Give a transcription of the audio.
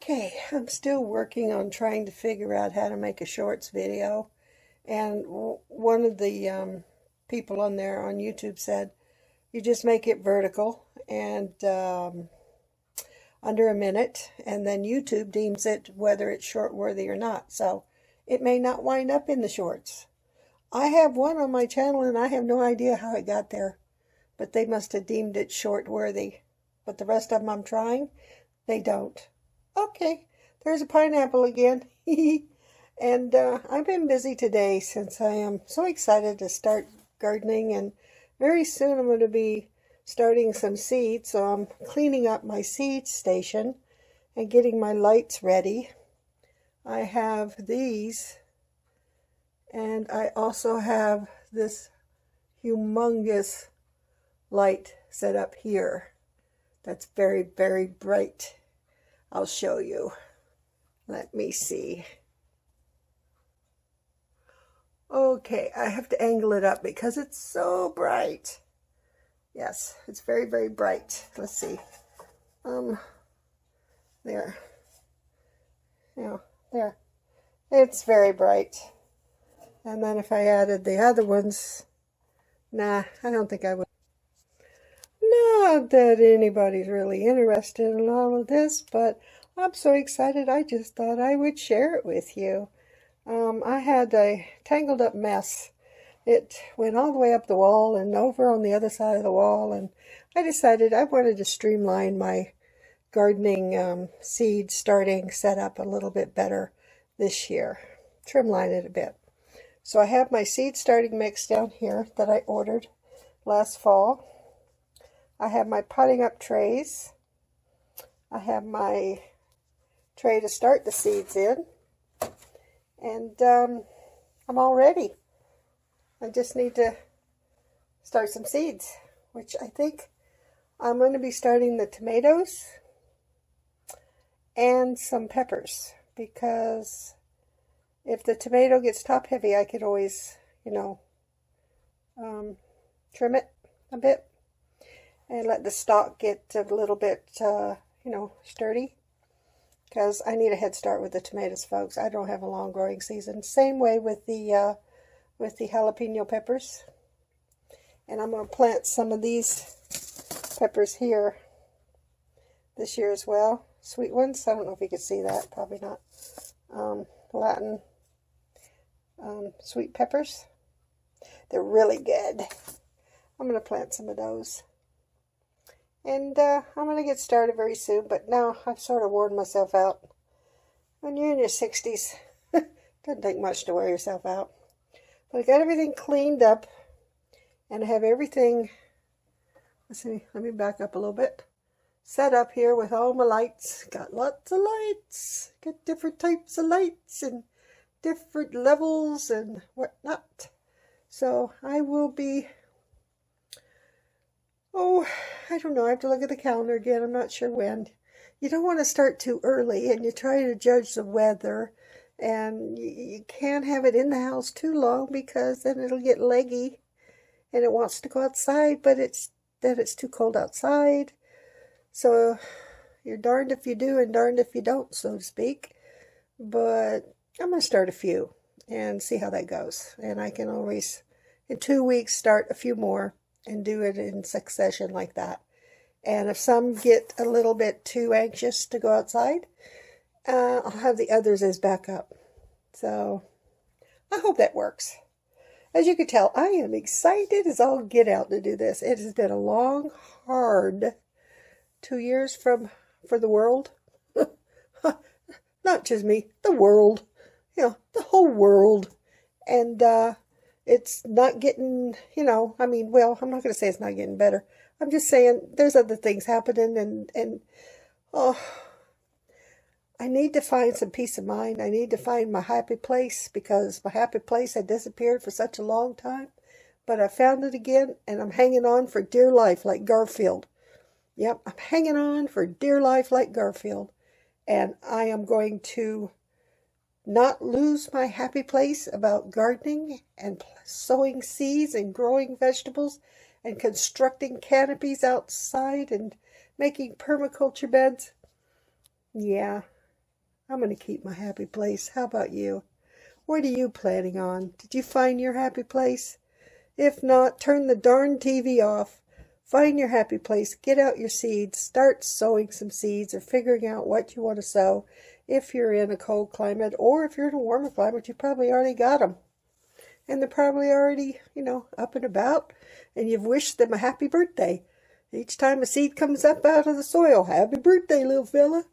Okay, I'm still working on trying to figure out how to make a shorts video. And one of the people on there on YouTube said, you just make it vertical and under a minute, and then YouTube deems it whether it's short worthy or not. So it may not wind up in the shorts. I have one on my channel and I have no idea how it got there, but they must have deemed it short worthy. But the rest of them I'm trying, they don't. Okay, there's a pineapple again. And I've been busy today since I am so excited to start gardening, and very soon I'm going to be starting some seeds. So I'm cleaning up my seed station and getting my lights ready. I have these, and I also have this humongous light set up here that's very, very bright. I'll show you. Let me see. Okay, I have to angle it up because it's so bright. Yes, it's very, very bright. Let's see. There. Yeah, there. It's very bright. And then if I added the other ones, nah, I don't think I would. Not that anybody's really interested in all of this, but I'm so excited I just thought I would share it with you. I had a tangled up mess. It went all the way up the wall and over on the other side of the wall, and I decided I wanted to streamline my gardening seed starting setup a little bit better this year. Trimline it a bit. So I have my seed starting mix down here that I ordered last fall. I have my potting up trays. I have my tray to start the seeds in. And I'm all ready. I just need to start some seeds, which I think I'm going to be starting the tomatoes and some peppers, because if the tomato gets top heavy, I could always, trim it a bit and let the stalk get a little bit, sturdy. Because I need a head start with the tomatoes, folks. I don't have a long growing season. Same way with the jalapeno peppers. And I'm going to plant some of these peppers here this year as well. Sweet ones. I don't know if you can see that. Probably not. Latin sweet peppers. They're really good. I'm going to plant some of those. And I'm going to get started very soon, but now I've sort of worn myself out. When you're in your 60s, it doesn't take much to wear yourself out. But I got everything cleaned up, and I have everything, let's see, let me back up a little bit, set up here with all my lights. Got lots of lights. Got different types of lights and different levels and whatnot. So I will be... Oh, I don't know. I have to look at the calendar again. I'm not sure when. You don't want to start too early, and you try to judge the weather, and you can't have it in the house too long because then it'll get leggy and it wants to go outside, but it's too cold outside. So you're darned if you do and darned if you don't, so to speak. But I'm going to start a few and see how that goes. And I can always, in 2 weeks, start a few more and do it in succession like that. And if some get a little bit too anxious to go outside, I'll have the others as backup. So I hope that works. As you can tell, I am excited as all get out to do this. It has been a long, hard 2 years for the world. Not just me, the world. The whole world. And it's not getting, I'm not going to say it's not getting better. I'm just saying there's other things happening, and I need to find some peace of mind. I need to find my happy place, because my happy place had disappeared for such a long time. But I found it again, and I'm hanging on for dear life like Garfield. Yep, I'm hanging on for dear life like Garfield. And I am going to not lose my happy place about gardening and sowing seeds and growing vegetables and constructing canopies outside and making permaculture beds. Yeah, I'm going to keep my happy place. How about you? What are you planning on? Did you find your happy place? If not, turn the darn TV off. Find your happy place. Get out your seeds. Start sowing some seeds or figuring out what you want to sow. If you're in a cold climate or if you're in a warmer climate, you probably already got them. And they're probably already, up and about. And you've wished them a happy birthday. Each time a seed comes up out of the soil, happy birthday, little fella.